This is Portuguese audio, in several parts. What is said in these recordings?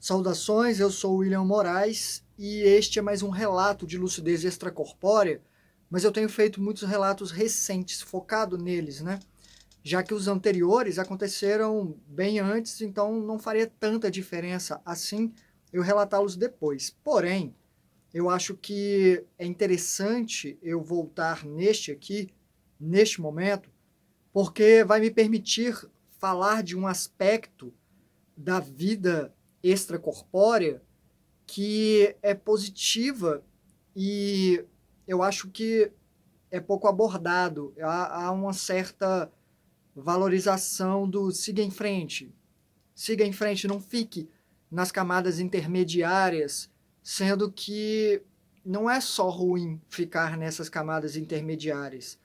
Saudações, eu sou o William Moraes e este é mais um relato de lucidez extracorpórea, mas eu tenho feito muitos relatos recentes, focado neles, né? Já que os anteriores aconteceram bem antes, então não faria tanta diferença assim eu relatá-los depois. Porém, eu acho que é interessante eu voltar neste aqui, neste momento, porque vai me permitir falar de um aspecto da vida extracorpórea que é positiva e eu acho que é pouco abordado. Há uma certa valorização do siga em frente, não fique nas camadas intermediárias, sendo que não é só ruim ficar nessas camadas intermediárias.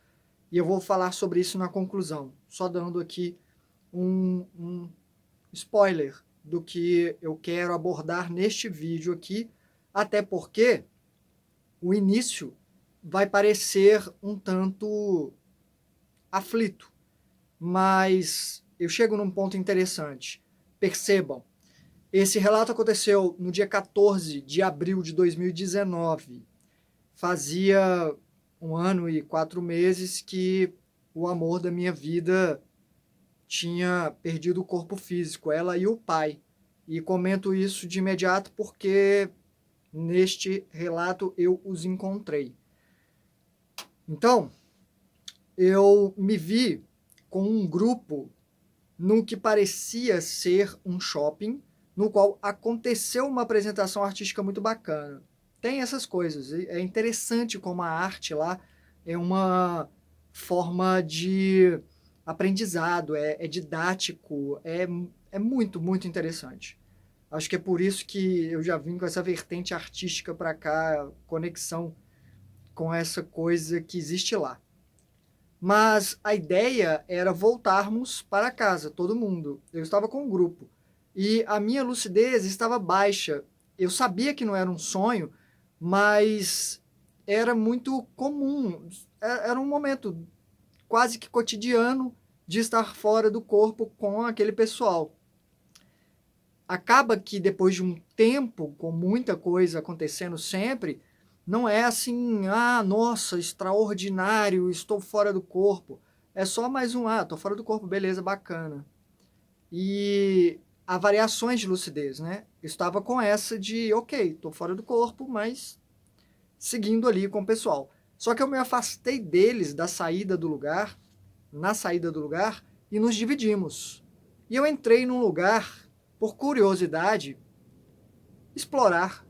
E eu vou falar sobre isso na conclusão, só dando aqui um spoiler do que eu quero abordar neste vídeo aqui, até porque o início vai parecer um tanto aflito, mas eu chego num ponto interessante. Percebam, esse relato aconteceu no dia 14 de abril de 2019. Fazia 1 ano e 4 meses que o amor da minha vida tinha perdido o corpo físico, ela e o pai. E comento isso de imediato porque neste relato eu os encontrei. Então, eu me vi com um grupo no que parecia ser um shopping, no qual aconteceu uma apresentação artística muito bacana. Tem essas coisas, é interessante como a arte lá é uma forma de aprendizado, é didático, é muito, muito interessante. Acho que é por isso que eu já vim com essa vertente artística para cá, conexão com essa coisa que existe lá. Mas a ideia era voltarmos para casa, todo mundo. Eu estava com um grupo. E a minha lucidez estava baixa. Eu sabia que não era um sonho, mas era muito comum. Era um momento quase que cotidiano de estar fora do corpo com aquele pessoal. Acaba que depois de um tempo, com muita coisa acontecendo sempre, não é assim, ah, nossa, extraordinário, estou fora do corpo. É só mais um, ah, estou fora do corpo, beleza, bacana. E há variações de lucidez, né? Eu estava com essa de, ok, estou fora do corpo, mas seguindo ali com o pessoal. Só que eu me afastei deles da saída do lugar, na saída do lugar, e nos dividimos. E eu entrei num lugar, por curiosidade, explorar,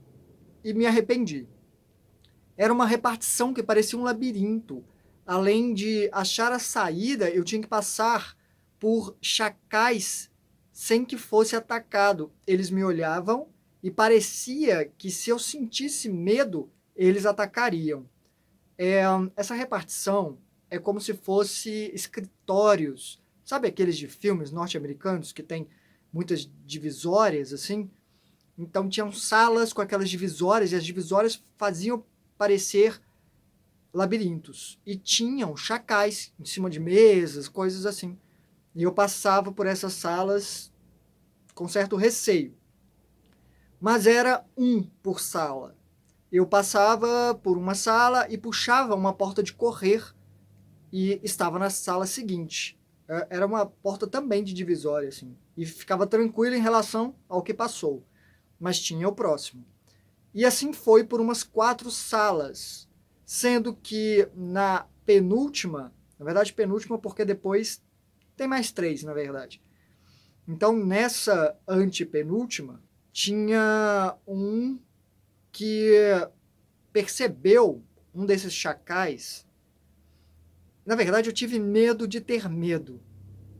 e me arrependi. Era uma repartição que parecia um labirinto. Além de achar a saída, eu tinha que passar por chacais sem que fosse atacado. Eles me olhavam e parecia que se eu sentisse medo, eles atacariam. Essa repartição é como se fosse escritórios. Sabe aqueles de filmes norte-americanos que tem muitas divisórias assim? Então tinham salas com aquelas divisórias e as divisórias faziam parecer labirintos. E tinham chacais em cima de mesas, coisas assim. E eu passava por essas salas com certo receio. Mas era um por sala. Eu passava por uma sala e puxava uma porta de correr e estava na sala seguinte. Era uma porta também de divisória, assim. E ficava tranquilo em relação ao que passou. Mas tinha o próximo. E assim foi por umas 4 salas, sendo que na penúltima, na verdade penúltima porque depois tem mais 3, na verdade. Então nessa antepenúltima, tinha um que percebeu um desses chacais. Na verdade eu tive medo de ter medo,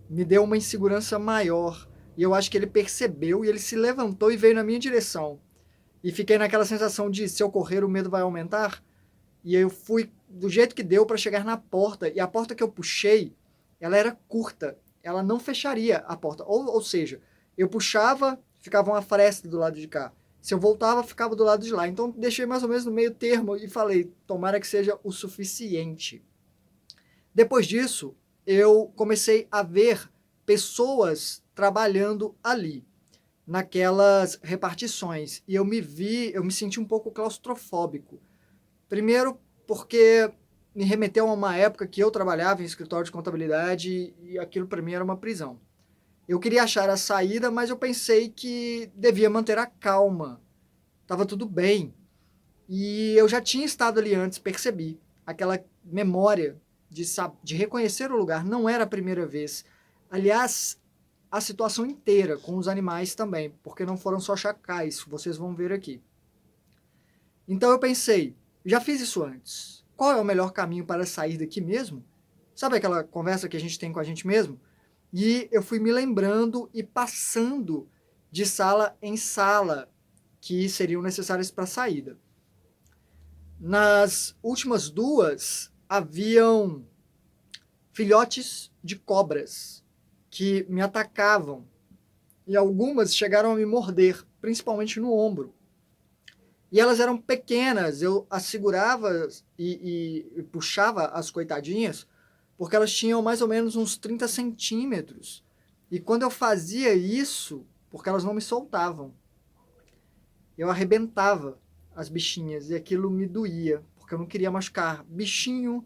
me deu uma insegurança maior, e eu acho que ele percebeu e ele se levantou e veio na minha direção. E fiquei naquela sensação de, se eu correr, o medo vai aumentar. E eu fui do jeito que deu para chegar na porta. E a porta que eu puxei, ela era curta. Ela não fecharia a porta. Ou seja, eu puxava, ficava uma fresta do lado de cá. Se eu voltava, ficava do lado de lá. Então deixei mais ou menos no meio termo e falei, tomara que seja o suficiente. Depois disso, eu comecei a ver pessoas trabalhando ali. naquelas repartições. E eu me senti um pouco claustrofóbico. Primeiro porque me remeteu a uma época que eu trabalhava em escritório de contabilidade e aquilo para mim era uma prisão. Eu queria achar a saída, mas eu pensei que devia manter a calma. Estava tudo bem. E eu já tinha estado ali antes, percebi. Aquela memória de reconhecer o lugar. Não era a primeira vez. Aliás, a situação inteira, com os animais também, porque não foram só chacais, vocês vão ver aqui. Então eu pensei, já fiz isso antes. Qual é o melhor caminho para sair daqui mesmo? Sabe aquela conversa que a gente tem com a gente mesmo? E eu fui me lembrando e passando de sala em sala que seriam necessárias para a saída. Nas últimas duas, haviam filhotes de cobras que me atacavam e algumas chegaram a me morder, principalmente no ombro. E elas eram pequenas, eu as segurava e puxava as coitadinhas, porque elas tinham mais ou menos uns 30 centímetros. E quando eu fazia isso, porque elas não me soltavam, eu arrebentava as bichinhas e aquilo me doía, porque eu não queria machucar. Bichinho,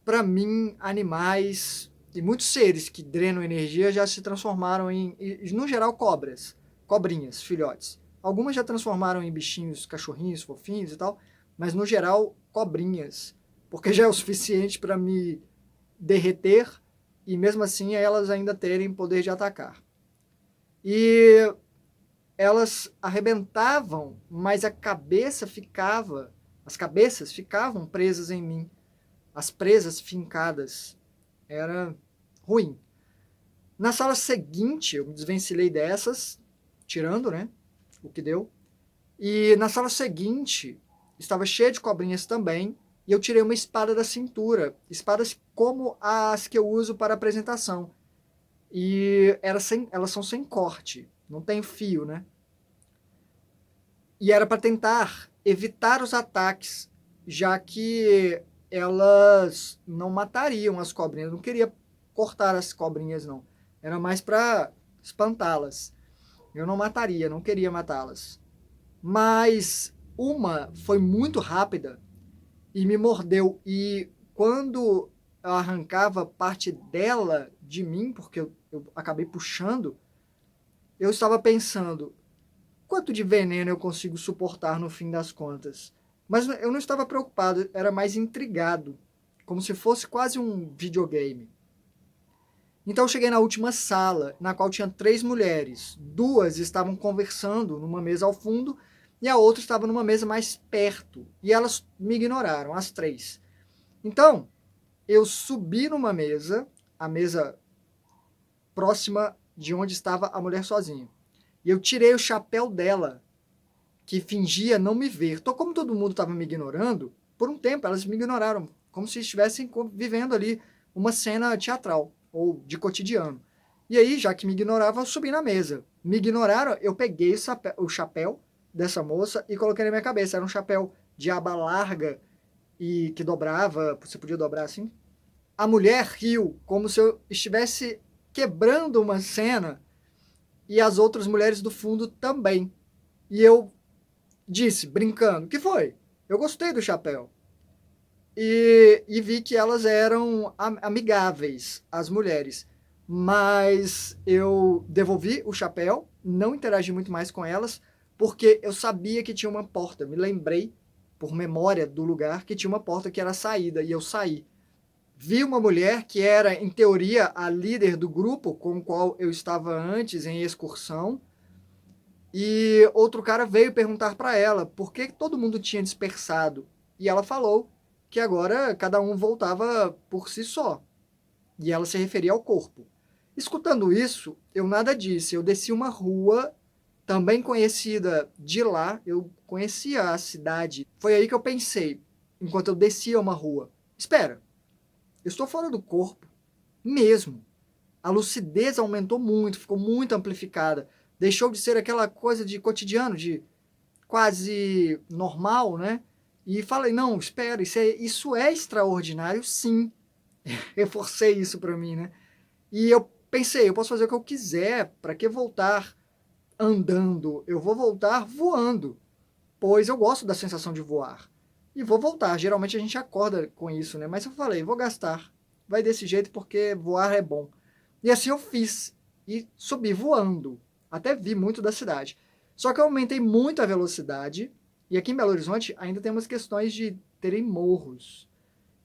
para mim, animais e muitos seres que drenam energia já se transformaram em, no geral, cobrinhas, filhotes. Algumas já transformaram em bichinhos, cachorrinhos, fofinhos e tal, mas no geral, cobrinhas, porque já é o suficiente para me derreter e mesmo assim elas ainda terem poder de atacar. E elas arrebentavam, mas as cabeças ficavam presas em mim. As presas fincadas. Era ruim. Na sala seguinte, eu me desvencilhei dessas, tirando, né, o que deu. E na sala seguinte, estava cheia de cobrinhas também, e eu tirei uma espada da cintura. Espadas como as que eu uso para apresentação. E elas são sem corte, não tem fio, né? E era para tentar evitar os ataques, já que elas não matariam as cobrinhas. Eu não queria cortar as cobrinhas, não. Era mais para espantá-las. Eu não mataria, não queria matá-las. Mas uma foi muito rápida e me mordeu. E quando eu arrancava parte dela de mim, porque eu acabei puxando, eu estava pensando, quanto de veneno eu consigo suportar no fim das contas? Mas eu não estava preocupado, era mais intrigado, como se fosse quase um videogame. Então eu cheguei na última sala, na qual tinha 3 mulheres. 2 estavam conversando numa mesa ao fundo e a outra estava numa mesa mais perto. E elas me ignoraram, as 3. Então, eu subi numa mesa, a mesa próxima de onde estava a mulher sozinha. E eu tirei o chapéu dela, que fingia não me ver. Então, como todo mundo estava me ignorando, por um tempo elas me ignoraram, como se estivessem vivendo ali uma cena teatral ou de cotidiano. E aí, já que me ignoravam, eu subi na mesa. Me ignoraram, eu peguei o chapéu dessa moça e coloquei na minha cabeça. Era um chapéu de aba larga e que dobrava, você podia dobrar assim. A mulher riu, como se eu estivesse quebrando uma cena e as outras mulheres do fundo também. E eu disse, brincando, que foi? Eu gostei do chapéu. E vi que elas eram amigáveis, as mulheres. Mas eu devolvi o chapéu, não interagi muito mais com elas, porque eu sabia que tinha uma porta. Me lembrei, por memória do lugar, que tinha uma porta que era a saída, e eu saí. Vi uma mulher que era, em teoria, a líder do grupo com o qual eu estava antes em excursão, e outro cara veio perguntar para ela por que todo mundo tinha dispersado. E ela falou que agora cada um voltava por si só. E ela se referia ao corpo. Escutando isso, eu nada disse. Eu desci uma rua também conhecida de lá. Eu conhecia a cidade. Foi aí que eu pensei, enquanto eu descia uma rua. Espera, eu estou fora do corpo. Mesmo. A lucidez aumentou muito, ficou muito amplificada. Deixou de ser aquela coisa de cotidiano, de quase normal, né? E falei, não, espera, isso é extraordinário, sim. Reforcei isso para mim, né? E eu pensei, eu posso fazer o que eu quiser, para que voltar? andando, eu vou voltar voando, pois eu gosto da sensação de voar. E vou voltar. Geralmente a gente acorda com isso, né? Mas eu falei, vou gastar. Vai desse jeito porque voar é bom. E assim eu fiz. E subi voando. Até vi muito da cidade. Só que eu aumentei muito a velocidade. E aqui em Belo Horizonte ainda temos questões de terem morros.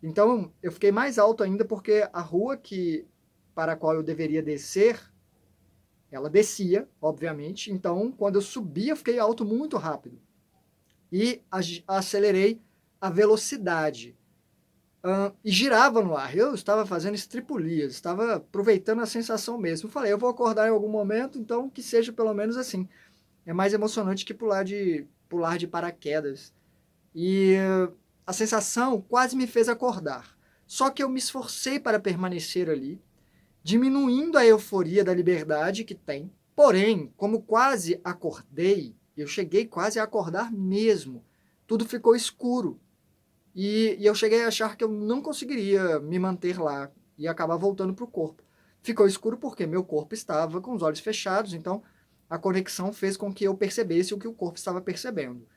Então eu fiquei mais alto ainda porque a rua para a qual eu deveria descer, ela descia, obviamente. Então quando eu subi, eu fiquei alto muito rápido. E acelerei a velocidade. E girava no ar. Eu estava fazendo estripulias, estava aproveitando a sensação mesmo. Falei, eu vou acordar em algum momento, então que seja pelo menos assim. É mais emocionante que pular de paraquedas. E a sensação quase me fez acordar. Só que eu me esforcei para permanecer ali, diminuindo a euforia da liberdade que tem. Porém, como quase acordei, eu cheguei quase a acordar mesmo. Tudo ficou escuro. E eu cheguei a achar que eu não conseguiria me manter lá e acabar voltando para o corpo. Ficou escuro porque meu corpo estava com os olhos fechados, então a conexão fez com que eu percebesse o que o corpo estava percebendo.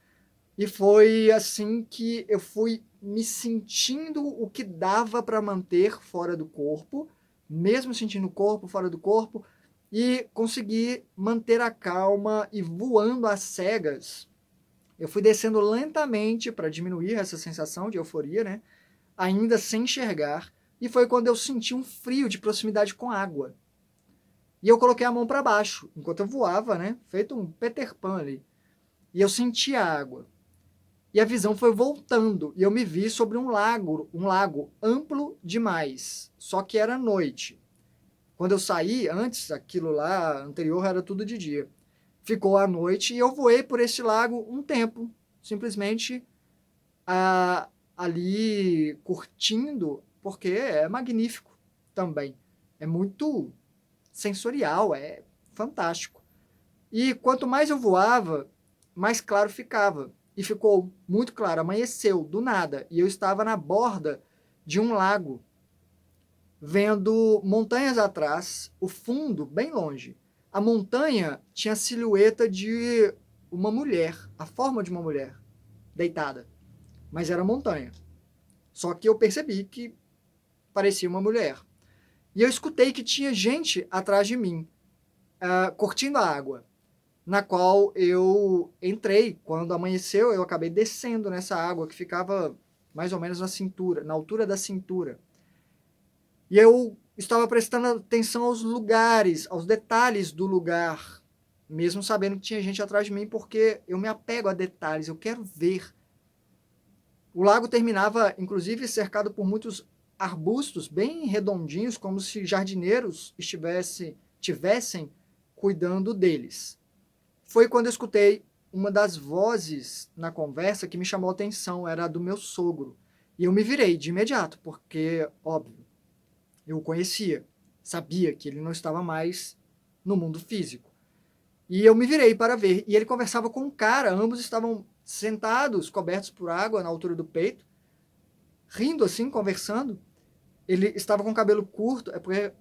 E foi assim que eu fui me sentindo o que dava para manter fora do corpo, mesmo sentindo o corpo fora do corpo, e consegui manter a calma e voando às cegas. Eu fui descendo lentamente para diminuir essa sensação de euforia, né? Ainda sem enxergar. E foi quando eu senti um frio de proximidade com água. E eu coloquei a mão para baixo, enquanto eu voava, né? Feito um Peter Pan ali. E eu senti a água. E a visão foi voltando. E eu me vi sobre um lago amplo demais. Só que era noite. Quando eu saí, antes, aquilo lá anterior era tudo de dia. Ficou a noite e eu voei por esse lago um tempo, simplesmente ali curtindo, porque é magnífico também. É muito sensorial, é fantástico. E quanto mais eu voava, mais claro ficava. E ficou muito claro, amanheceu do nada. E eu estava na borda de um lago, vendo montanhas atrás, o fundo bem longe. A montanha tinha a silhueta de uma mulher, a forma de uma mulher, deitada. Mas era montanha. Só que eu percebi que parecia uma mulher. E eu escutei que tinha gente atrás de mim, curtindo a água, na qual eu entrei. Quando amanheceu, eu acabei descendo nessa água que ficava mais ou menos na cintura, na altura da cintura. E eu estava prestando atenção aos lugares, aos detalhes do lugar, mesmo sabendo que tinha gente atrás de mim, porque eu me apego a detalhes, eu quero ver. O lago terminava, inclusive, cercado por muitos arbustos bem redondinhos, como se jardineiros tivessem cuidando deles. Foi quando eu escutei uma das vozes na conversa que me chamou a atenção, era a do meu sogro. E eu me virei de imediato, porque, óbvio, eu o conhecia, sabia que ele não estava mais no mundo físico. E eu me virei para ver, e ele conversava com um cara, ambos estavam sentados, cobertos por água na altura do peito, rindo assim, conversando. Ele estava com o cabelo curto,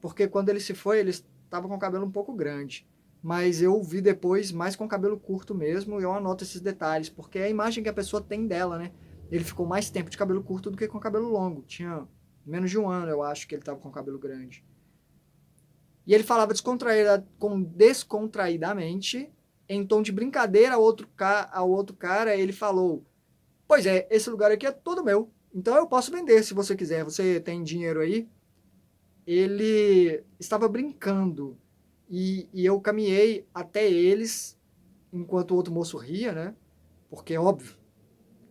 porque quando ele se foi, ele estava com o cabelo um pouco grande. Mas eu vi depois mais com o cabelo curto mesmo, e eu anoto esses detalhes, porque é a imagem que a pessoa tem dela, né? Ele ficou mais tempo de cabelo curto do que com cabelo longo. Tinha menos de um ano, eu acho, que ele estava com o cabelo grande. E ele falava descontraidamente, em tom de brincadeira ao outro cara, ele falou: pois é, esse lugar aqui é todo meu, então eu posso vender se você quiser, você tem dinheiro aí? Ele estava brincando, e eu caminhei até eles, enquanto o outro moço ria, né? Porque, óbvio,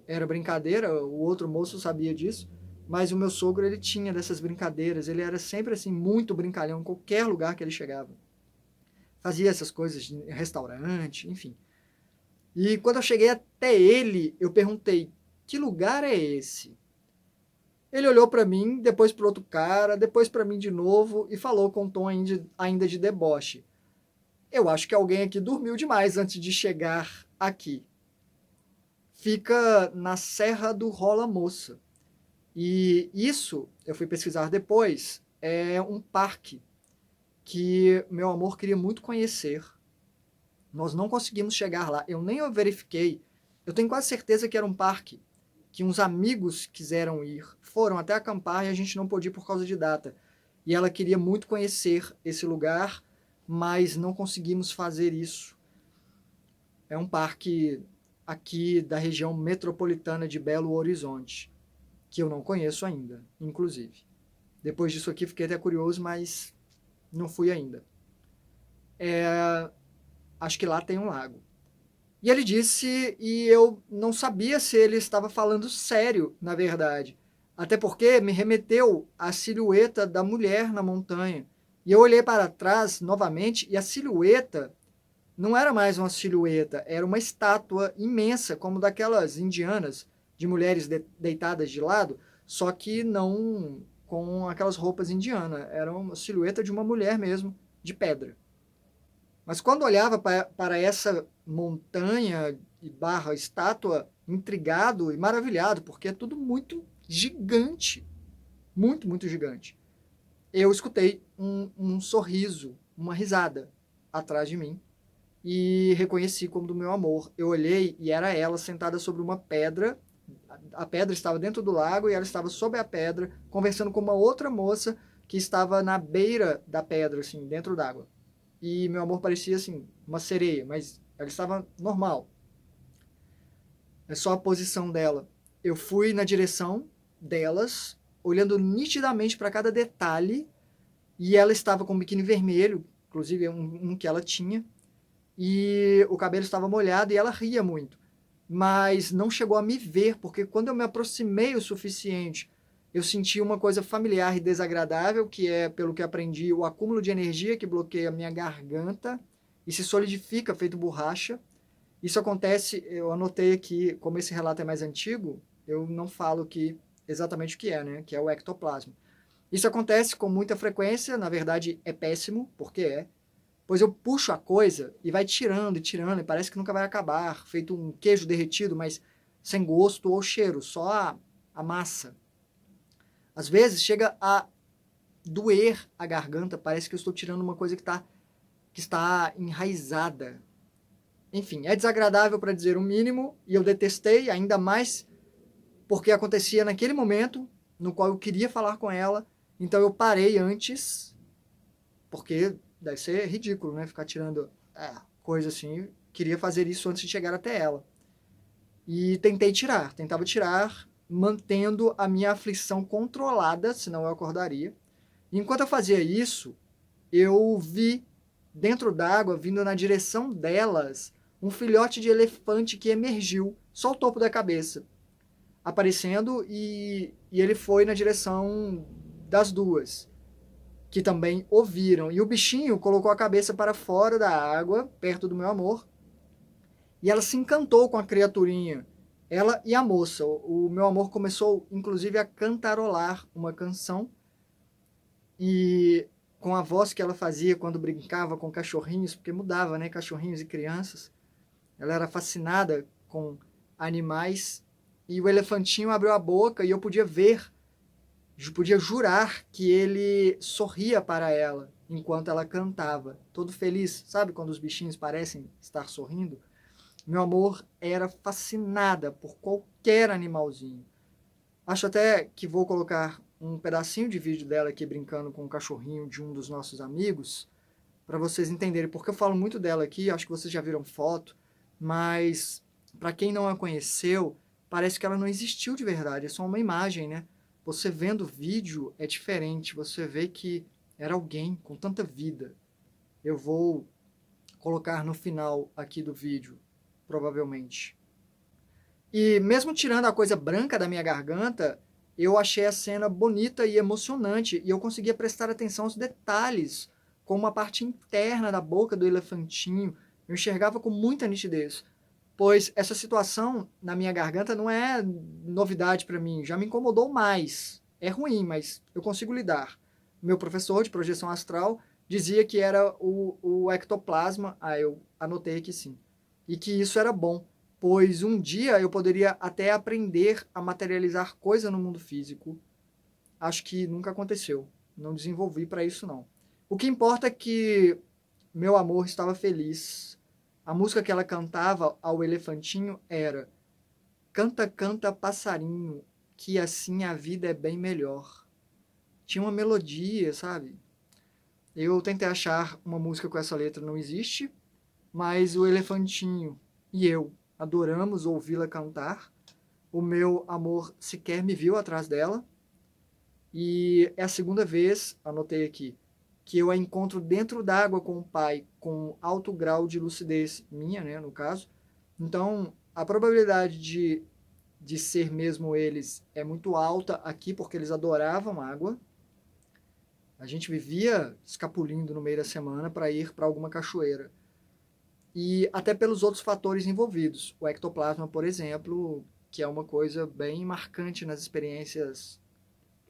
era brincadeira, o outro moço sabia disso, mas o meu sogro, ele tinha dessas brincadeiras, ele era sempre assim, muito brincalhão, em qualquer lugar que ele chegava. Fazia essas coisas em restaurante, enfim. E quando eu cheguei até ele, eu perguntei: que lugar é esse? Ele olhou para mim, depois para outro cara, depois para mim de novo e falou com um tom ainda de deboche: eu acho que alguém aqui dormiu demais antes de chegar aqui. Fica na Serra do Rola Moça. E isso, eu fui pesquisar depois, é um parque que meu amor queria muito conhecer. Nós não conseguimos chegar lá. Eu nem verifiquei. Eu tenho quase certeza que era um parque que uns amigos quiseram ir, foram até acampar e a gente não pôde ir por causa de data. E ela queria muito conhecer esse lugar, mas não conseguimos fazer isso. É um parque aqui da região metropolitana de Belo Horizonte, que eu não conheço ainda, inclusive. Depois disso aqui fiquei até curioso, mas não fui ainda. Acho que lá tem um lago. E ele disse, e eu não sabia se ele estava falando sério, na verdade. Até porque me remeteu à silhueta da mulher na montanha. E eu olhei para trás novamente e a silhueta não era mais uma silhueta, era uma estátua imensa, como daquelas indianas, de mulheres deitadas de lado, só que não com aquelas roupas indianas. Era uma silhueta de uma mulher mesmo, de pedra. Mas quando olhava para essa montanha e barra estátua, intrigado e maravilhado, porque é tudo muito gigante, muito, muito gigante, eu escutei um sorriso, uma risada atrás de mim e reconheci como do meu amor. Eu olhei e era ela sentada sobre uma pedra. A pedra estava dentro do lago e ela estava sobre a pedra, conversando com uma outra moça que estava na beira da pedra, assim, dentro d'água. E meu amor parecia assim, uma sereia, mas ela estava normal. É só a posição dela. Eu fui na direção delas, olhando nitidamente para cada detalhe, e ela estava com um biquíni vermelho, inclusive um que ela tinha, e o cabelo estava molhado e ela ria muito. Mas não chegou a me ver, porque quando eu me aproximei o suficiente, eu senti uma coisa familiar e desagradável, que é, pelo que aprendi, o acúmulo de energia que bloqueia a minha garganta e se solidifica feito borracha. Isso acontece, eu anotei aqui, como esse relato é mais antigo, eu não falo que exatamente o que é, né? Que é o ectoplasma. Isso acontece com muita frequência, na verdade é péssimo, porque pois eu puxo a coisa e vai tirando e tirando, e parece que nunca vai acabar, feito um queijo derretido, mas sem gosto ou cheiro, só a massa. Às vezes chega a doer a garganta, parece que eu estou tirando uma coisa que está enraizada. Enfim, é desagradável para dizer o mínimo, e eu detestei ainda mais porque acontecia naquele momento no qual eu queria falar com ela, então eu parei antes, porque deve ser ridículo, né? Ficar tirando coisa assim. Queria fazer isso antes de chegar até ela. E tentava tirar, mantendo a minha aflição controlada, senão eu acordaria. E enquanto eu fazia isso, eu vi dentro d'água, vindo na direção delas, um filhote de elefante que emergiu, só o topo da cabeça, aparecendo, e ele foi na direção das duas, que também ouviram. E o bichinho colocou a cabeça para fora da água, perto do meu amor, e ela se encantou com a criaturinha, ela e a moça. O meu amor começou, inclusive, a cantarolar uma canção, e com a voz que ela fazia quando brincava com cachorrinhos, porque mudava, né, cachorrinhos e crianças. Ela era fascinada com animais, e o elefantinho abriu a boca e eu podia ver, podia jurar que ele sorria para ela enquanto ela cantava, todo feliz. Sabe quando os bichinhos parecem estar sorrindo? Meu amor era fascinada por qualquer animalzinho. Acho até que vou colocar um pedacinho de vídeo dela aqui brincando com o cachorrinho de um dos nossos amigos, para vocês entenderem, porque eu falo muito dela aqui, acho que vocês já viram foto, mas para quem não a conheceu, parece que ela não existiu de verdade, é só uma imagem, né? Você vendo o vídeo é diferente, você vê que era alguém com tanta vida. Eu vou colocar no final aqui do vídeo, provavelmente. E mesmo tirando a coisa branca da minha garganta, eu achei a cena bonita e emocionante, e eu conseguia prestar atenção aos detalhes, como a parte interna da boca do elefantinho. Eu enxergava com muita nitidez, pois essa situação na minha garganta não é novidade para mim, já me incomodou mais. É ruim, mas eu consigo lidar. Meu professor de projeção astral dizia que era o ectoplasma, eu anotei que sim, e que isso era bom, pois um dia eu poderia até aprender a materializar coisa no mundo físico. Acho que nunca aconteceu, não desenvolvi para isso não. O que importa é que meu amor estava feliz, a música que ela cantava ao elefantinho era: canta, canta, passarinho, que assim a vida é bem melhor. Tinha uma melodia, sabe? Eu tentei achar uma música com essa letra, não existe, mas o elefantinho e eu adoramos ouvi-la cantar. O meu amor sequer me viu atrás dela. E é a segunda vez, anotei aqui, que eu a encontro dentro d'água com o pai, com alto grau de lucidez minha, né, no caso. Então, a probabilidade de ser mesmo eles é muito alta aqui, porque eles adoravam água. A gente vivia escapulindo no meio da semana para ir para alguma cachoeira. E até pelos outros fatores envolvidos. O ectoplasma, por exemplo, que é uma coisa bem marcante nas experiências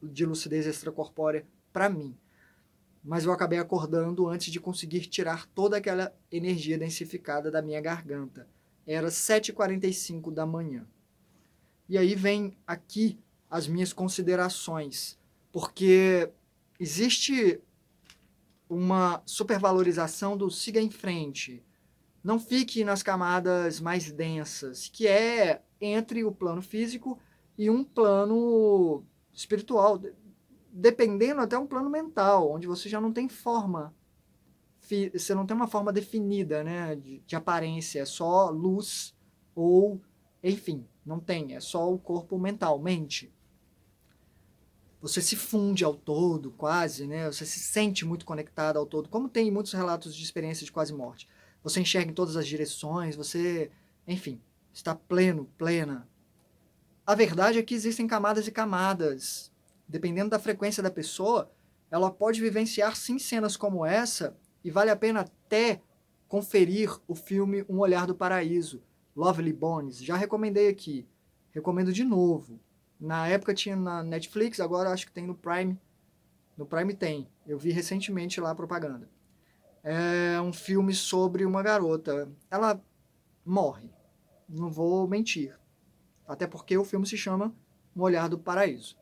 de lucidez extracorpórea para mim. Mas eu acabei acordando antes de conseguir tirar toda aquela energia densificada da minha garganta. Era 7h45 da manhã. E aí vem aqui as minhas considerações, porque existe uma supervalorização do siga em frente, não fique nas camadas mais densas, que é entre o plano físico e um plano espiritual, dependendo até um plano mental, onde você já não tem forma, você não tem uma forma definida, né, de aparência, é só luz ou, enfim, não tem, é só o corpo mental, mente. Você se funde ao todo, quase, né? Você se sente muito conectado ao todo, como tem muitos relatos de experiência de quase morte. Você enxerga em todas as direções, você, enfim, está pleno, plena. A verdade é que existem camadas e camadas. Dependendo da frequência da pessoa, ela pode vivenciar sim cenas como essa, e vale a pena até conferir o filme Um Olhar do Paraíso, Lovely Bones. Já recomendei aqui, recomendo de novo. Na época tinha na Netflix, agora acho que tem no Prime. No Prime tem. Eu vi recentemente lá a propaganda. É um filme sobre uma garota. Ela morre. Não vou mentir. Até porque o filme se chama Um Olhar do Paraíso.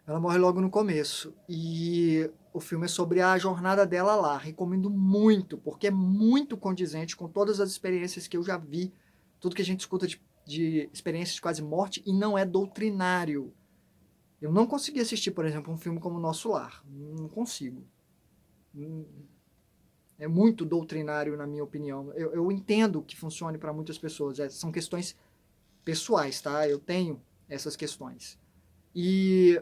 Ela morre logo no começo. E o filme é sobre a jornada dela lá. Recomendo muito, porque é muito condizente com todas as experiências que eu já vi. Tudo que a gente escuta de experiências de quase morte, e não é doutrinário. Eu não consegui assistir, por exemplo, um filme como Nosso Lar. Não consigo. É muito doutrinário, na minha opinião. Eu entendo que funcione para muitas pessoas. São questões pessoais, tá? Eu tenho essas questões. E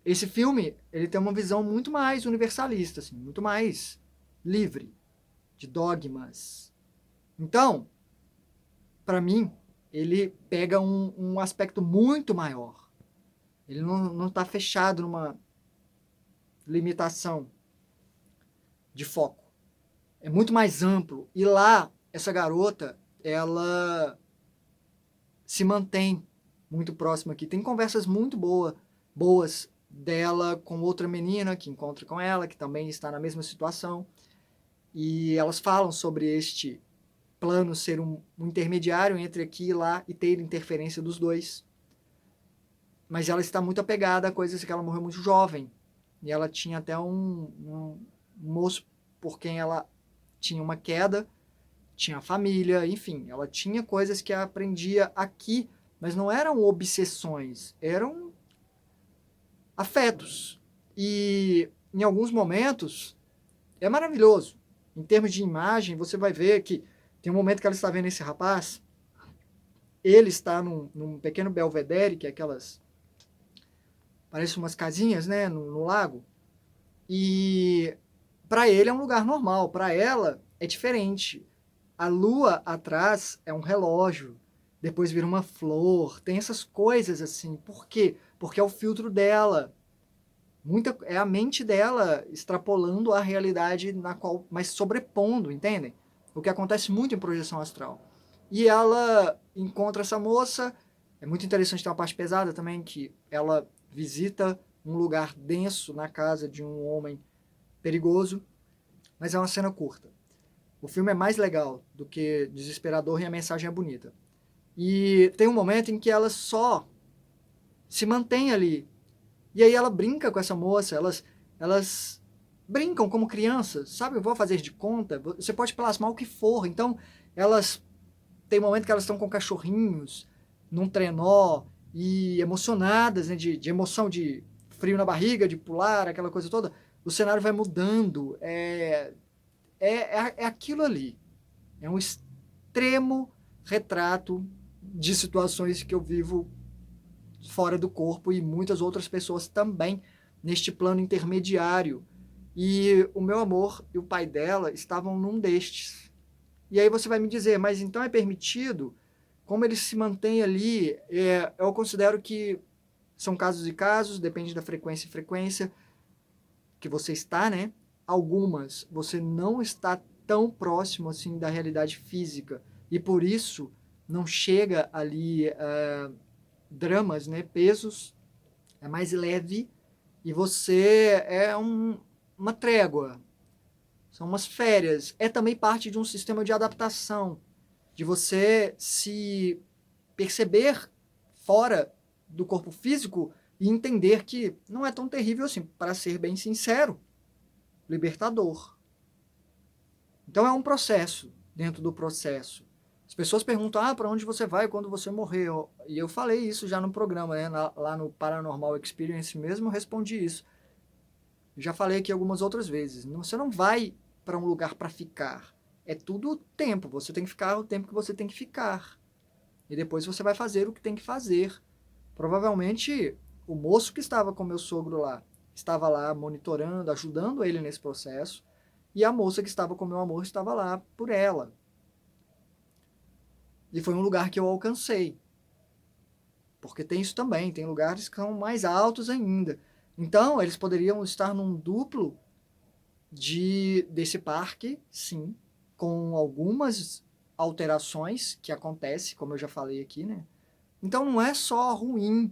esse filme, ele tem uma visão muito mais universalista, assim, muito mais livre de dogmas. Então, para mim, ele pega um aspecto muito maior. Ele não está fechado numa limitação de foco. É muito mais amplo. E lá, essa garota, ela se mantém muito próxima aqui. Tem conversas muito boas dela com outra menina que encontra com ela, que também está na mesma situação. E elas falam sobre este plano ser um intermediário entre aqui e lá e ter interferência dos dois. Mas ela está muito apegada a coisas que ela morreu muito jovem. E ela tinha até um moço por quem ela tinha uma queda, tinha família, enfim, ela tinha coisas que ela aprendia aqui, mas não eram obsessões, eram afetos. E em alguns momentos é maravilhoso. Em termos de imagem, você vai ver que tem um momento que ela está vendo esse rapaz, ele está num pequeno belvedere, que é aquelas, parece umas casinhas, né, no lago, e para ele é um lugar normal, para ela é diferente. A lua atrás é um relógio, depois vira uma flor, tem essas coisas assim. Por quê? Porque é o filtro dela. É a mente dela extrapolando a realidade na qual, mas sobrepondo, entendem? O que acontece muito em projeção astral. E ela encontra essa moça, é muito interessante, ter uma parte pesada também, que ela visita um lugar denso na casa de um homem perigoso, mas é uma cena curta. O filme é mais legal do que desesperador e a mensagem é bonita. E tem um momento em que ela só se mantém ali. E aí ela brinca com essa moça, elas brincam como crianças, sabe? Eu vou fazer de conta. Você pode plasmar o que for. Então, elas tem momento que elas estão com cachorrinhos num trenó e emocionadas, né? De emoção, de frio na barriga, de pular, aquela coisa toda. O cenário vai mudando. É aquilo ali. É um extremo retrato de situações que eu vivo fora do corpo e muitas outras pessoas também neste plano intermediário. E o meu amor e o pai dela estavam num destes. E aí você vai me dizer, mas então é permitido? Como ele se mantém ali? Eu considero que são casos e casos, depende da frequência e frequência que você está, né? Algumas você não está tão próximo assim da realidade física e por isso não chega ali dramas, né? Pesos, é mais leve e você uma trégua, são umas férias. É também parte de um sistema de adaptação, de você se perceber fora do corpo físico e entender que não é tão terrível assim, para ser bem sincero, libertador. Então é um processo dentro do processo. As pessoas perguntam, para onde você vai quando você morrer? E eu falei isso já no programa, né? Lá no Paranormal Experience mesmo, eu respondi isso. Já falei aqui algumas outras vezes. Você não vai para um lugar para ficar. É tudo tempo. Você tem que ficar o tempo que você tem que ficar. E depois você vai fazer o que tem que fazer. Provavelmente o moço que estava com meu sogro lá estava lá monitorando, ajudando ele nesse processo. E a moça que estava com meu amor estava lá por ela. E foi um lugar que eu alcancei. Porque tem isso também, tem lugares que são mais altos ainda. Então, eles poderiam estar num duplo desse parque, sim, com algumas alterações que acontecem, como eu já falei aqui, né? Então não é só ruim.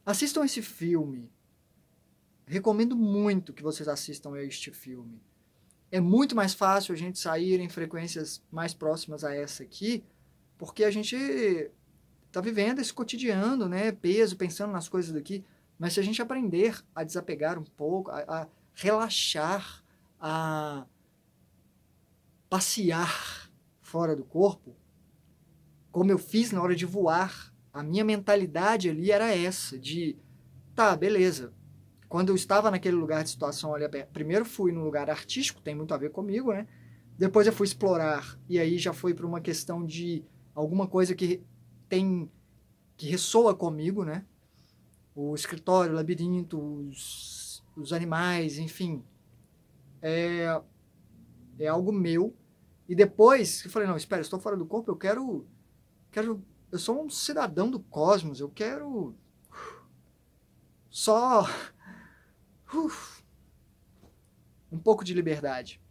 Assistam esse filme. Recomendo muito que vocês assistam a este filme. É muito mais fácil a gente sair em frequências mais próximas a essa aqui, porque a gente está vivendo esse cotidiano, né? Peso, pensando nas coisas daqui. Mas se a gente aprender a desapegar um pouco, a relaxar, a passear fora do corpo, como eu fiz na hora de voar, a minha mentalidade ali era essa, de, tá, beleza. Quando eu estava naquele lugar de situação ali, primeiro fui num lugar artístico, tem muito a ver comigo, né? Depois eu fui explorar, e aí já foi para uma questão de alguma coisa que ressoa comigo, né? O escritório, o labirinto, os animais, enfim. É algo meu. E depois eu falei, não, espera, eu estou fora do corpo, eu sou um cidadão do cosmos, eu quero só um pouco de liberdade.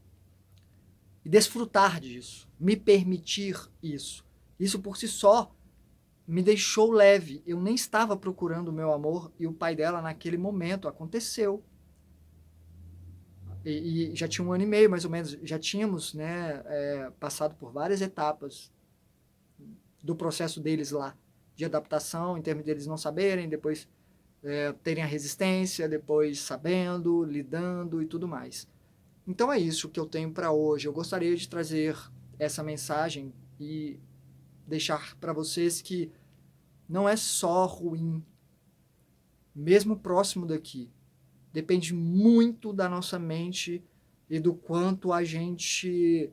E desfrutar disso, me permitir isso. Isso por si só me deixou leve. Eu nem estava procurando o meu amor e o pai dela naquele momento. Aconteceu. E já tinha 1 ano e meio, mais ou menos. Já tínhamos, né, passado por várias etapas do processo deles lá, de adaptação, em termos deles não saberem, depois terem a resistência, depois sabendo, lidando e tudo mais. Então é isso que eu tenho para hoje. Eu gostaria de trazer essa mensagem e deixar para vocês que não é só ruim, mesmo próximo daqui. Depende muito da nossa mente e do quanto a gente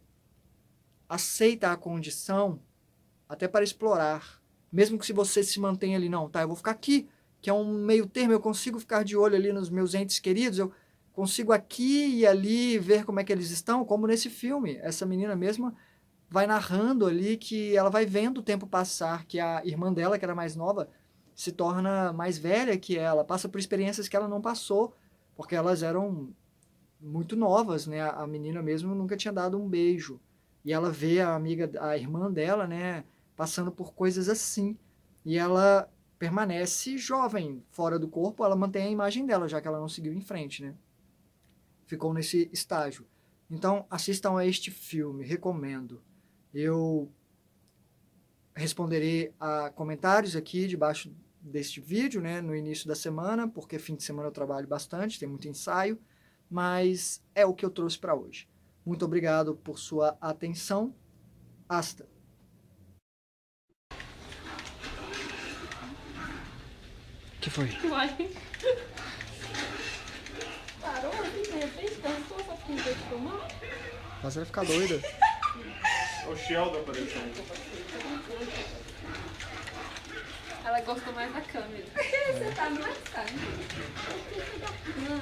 aceita a condição até para explorar. Mesmo que se você se mantenha ali, não, tá, eu vou ficar aqui, que é um meio termo, eu consigo ficar de olho ali nos meus entes queridos, eu consigo aqui e ali ver como é que eles estão, como nesse filme. Essa menina mesma vai narrando ali que ela vai vendo o tempo passar, que a irmã dela, que era mais nova, se torna mais velha que ela, passa por experiências que ela não passou, porque elas eram muito novas, né? A menina mesmo nunca tinha dado um beijo. E ela vê a irmã dela, né, passando por coisas assim. E ela permanece jovem, fora do corpo, ela mantém a imagem dela, já que ela não seguiu em frente, né? Ficou nesse estágio. Então, assistam a este filme, recomendo. Eu responderei a comentários aqui debaixo deste vídeo, né, no início da semana, porque fim de semana eu trabalho bastante, tem muito ensaio. mas é o que eu trouxe para hoje. Muito obrigado por sua atenção. Hasta. Que foi? Uai. Parou assim, de repente, cansou, só porque não veio filmar. Você vai ficar doida. O Sheldon aparecendo. Ela gostou mais da câmera. Você tá mais, cara. Não,